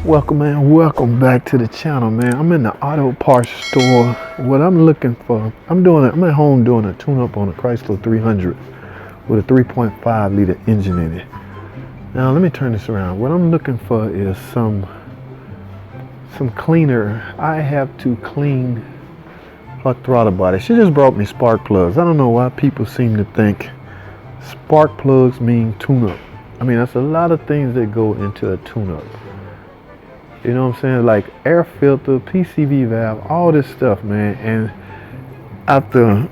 Welcome, man. Welcome back to the channel, man. I'm in the auto parts store. What I'm looking for, I'm at home doing a tune-up on a Chrysler 300 with a 3.5 liter engine in it. Now let me turn this around. What I'm looking for is some cleaner. I have to clean her throttle body. She just brought me spark plugs. I don't know why people seem to think spark plugs mean tune-up. I mean, that's a lot of things that go into a tune-up. You know what I'm saying? Like air filter, PCV valve, all this stuff, man. And after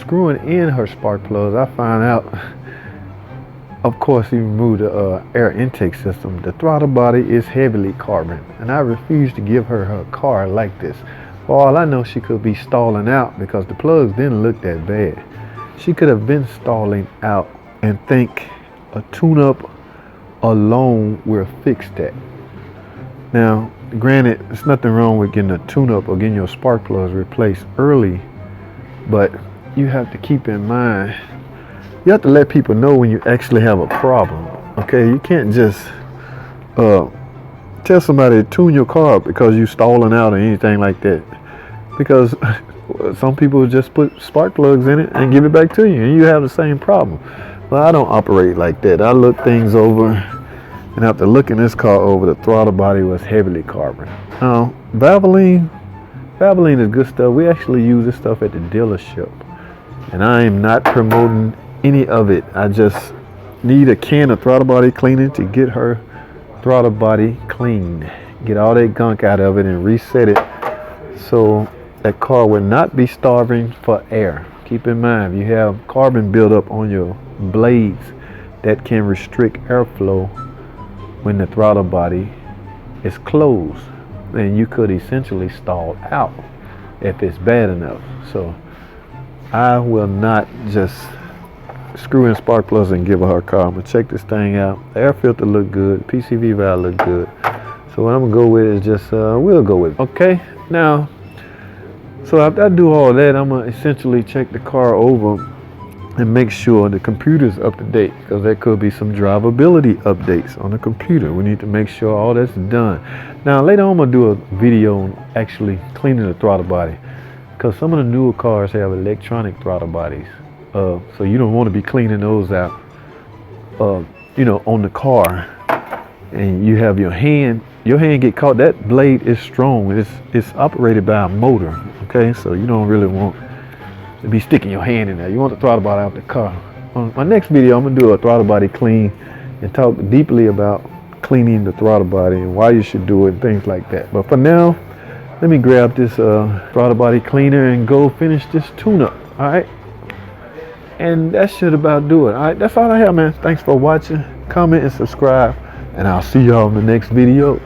screwing in her spark plugs, I found out, of course, he removed the air intake system. The throttle body is heavily carbon, and I refuse to give her car like this. For all I know, she could be stalling out because the plugs didn't look that bad. She could have been stalling out and think a tune-up alone will fix that. Now, granted, there's nothing wrong with getting a tune-up or getting your spark plugs replaced early, but you have to keep in mind, you have to let people know when you actually have a problem, okay? You can't just tell somebody to tune your car up because you're stalling out or anything like that, because some people just put spark plugs in it and give it back to you, and you have the same problem. Well, I don't operate like that. I look things over. And after looking this car over, the throttle body was heavily carbon. Now, Valvoline is good stuff. We actually use this stuff at the dealership. And I am not promoting any of it. I just need a can of throttle body cleaning to get her throttle body cleaned. Get all that gunk out of it and reset it so that car will not be starving for air. Keep in mind, if you have carbon buildup on your blades, that can restrict airflow when the throttle body is closed, then you could essentially stall out if it's bad enough. So I will not just screw in spark plugs and give her car. I'm gonna check this thing out. The air filter look good, PCV valve look good. So what I'm gonna go with is just we'll go with it. Okay, now so after I do all that, I'm gonna essentially check the car over and make sure the computer's up to date, because there could be some drivability updates on the computer. We need to make sure all that's done. Now later on, I'm gonna do a video on actually cleaning the throttle body, because some of the newer cars have electronic throttle bodies, so you don't want to be cleaning those out you know, on the car, and you have your hand get caught. That blade is strong. It's operated by a motor, okay? So you don't really want to be sticking your hand in there. You want the throttle body out the car. On my next video, I'm gonna do a throttle body clean and talk deeply about cleaning the throttle body and why you should do it and things like that. But for now, let me grab this throttle body cleaner and go finish this tune-up. All right, and that should about do it. All right, that's all I have, man. Thanks for watching. Comment and subscribe, and I'll see y'all in the next video.